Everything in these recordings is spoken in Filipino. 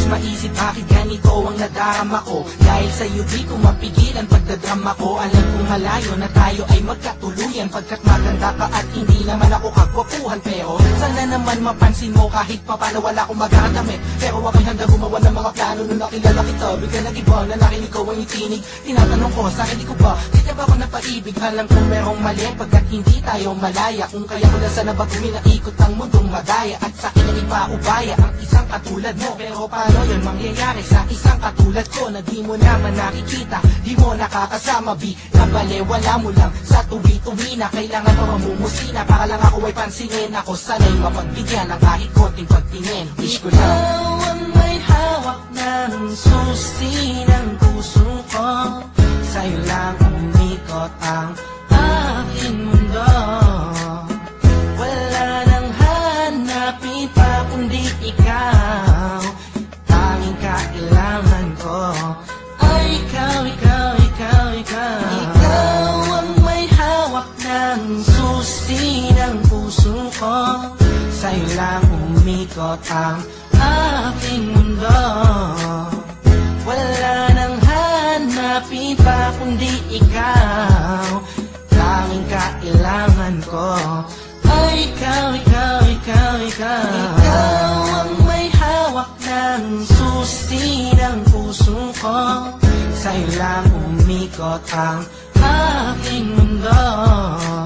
maisip bakit ganito ang nadarama ko. Dahil sa'yo di ko mapigilan pagdadrama ko. Alam kong malayo na tayo ay magkatuluyan, pagkat maganda ka at hindi naman ako kagwapuhan. Pero sana naman mapansin mo kahit papano wala akong magagamit. Pero ako'y handa gumawa ng mga plano nung nakilala kita. Bigla nag-iba na nakinig ko ang itinig. Tinatanong ko sa hindi ko ba kita ba ako napaibig? Alam kong merong mali pagkat hindi tayo malaya. Kung kaya ko na sana baguhin na ikot ang mundong madaya, at sa akin ang ipaubaya ang isang katulad mo. Pero paano yun mangyayari sa isang katulad ko na di mo naman nakikita, di mo nakakasama, bi nabale wala mo lang sa tuwi-tuwi na kailangan pa mamumusina para lang ako ay pansinin. Ako sana'y mapagbigyan ng kahit konting pagtingin. Wish ko lang ikaw ang may hawak ng susi ng puso ko. Sa'yo lang umikot ang aking mundo. Wala nang hanapin pa kundi ikaw. Tanging kailangan ko ay ikaw, ikaw, ikaw, ikaw. Ikaw ang may hawak ng susi ng puso ko. Sa'yo lang umikot ang aking mundo. Wala nang hanapin pa kundi ikaw. Tanging kailangan ko ay ikaw, ikaw, ikaw, ikaw. Ikaw ang may hawak ng susi ng puso ko. Sa'yo lang umikot ang aking mundo.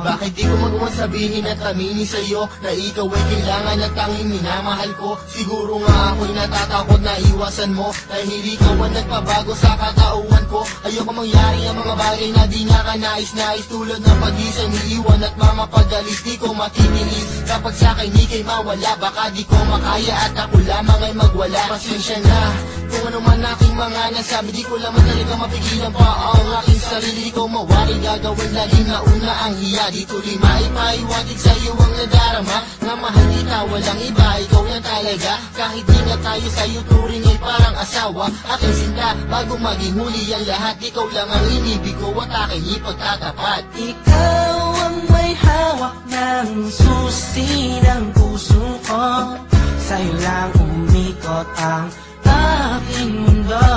Bakit di ko magawa sabihin at aminin sa'yo na ikaw ay kailangan at tanging minamahal ko? Siguro nga ako'y natatakot na iwasan mo, dahil ikaw ang nagpabago sa katauhan ko. Ayoko mangyari ang mga bagay na di nga ka nais-nais, tulad ng pag-isang iiwan at mamapagalis. Di ko matitiis kapag sa'kin ika'y mawala. Baka di ko makaya at ako lamang ay magwala. Pasensya na kung ano man aking mga nasabi, di ko lamang talaga mapigilan pa ang aking sarili. Di ko mawari gagawin laging nauna ang hiya. Di tuloy maipaiwatig sa'yo ang nadarama, nga mahal kita walang iba, ikaw lang talaga. Kahit di na tayo sa'yo turing ay parang asawa, aking sinta bago maging huli ang lahat. Ikaw lang ang inibig ko at aking ipagtatapat. Ikaw ang may hawak ng susi ng puso ko. Sa'yo lang umikot ang aking mundo.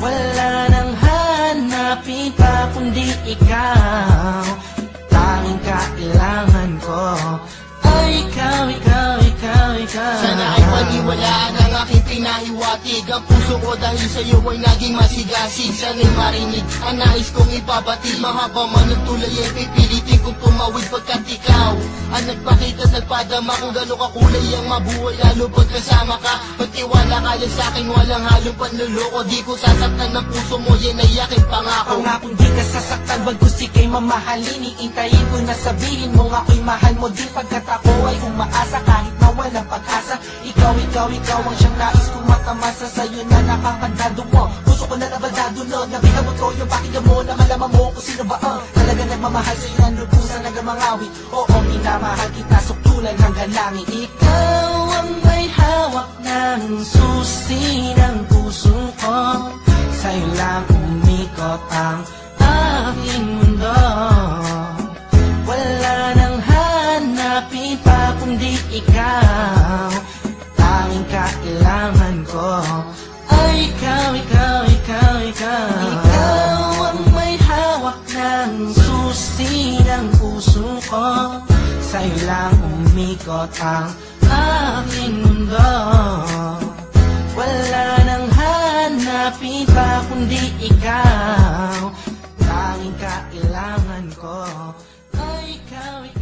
Wala nang hanapin pa kundi ikaw. Tanging kailangan ko ay ikaw, ikaw, ikaw, ikaw. Sana ay paniwalaan ang aking pinahiwatig. Ang puso ko dahil sa'yo ay naging masigasig. Sana'y marinig ang nais kong ipabatid. Mahaba man ang tulay ay pipilitin kong tumawid, pagkat ikaw ang nagpakita at nagpadama kung gano'n kakulay ang mabuhay, lalo pagkasama ka. Pagtiwala ka lang sa'kin, walang halong panluloko. Di ko sasaktan ng puso mo, yan ay aking pangako. Pangakong di ka sasaktan, bagkus ika'y mamahalin. Iintayin ko na sabihin mo ako'y mahal mo din, pagkat ako ay umaasa kahit na walang pag-asa. Ikaw, ikaw, ikaw ang siyang nais kong matamasa. Sa'yo na nakakandado mo, puso ko na nabaldado no. Nabinabot ko yung pakinggan mo na malaman mo kung sino ba ang talaga nagmamahal sa'yo ng lubusan hanggang mangawi. Oo, minamahal kita suktulan hanggang langit. Ikaw ang may hawak ng susi ng puso ko. Sa'yo lang umikot ang aking mundo. Wala nang hanapin pa kundi ikaw. Tanging kailangan ko ay ikaw, ikaw, ikaw, ikaw. Ikaw ang may hawak ng susi ng puso ko. Sa'yo lang umikot ang aking mundo. Wala nang hanapin pa kundi ikaw. Tanging kailangan ko ay ikaw, ikaw.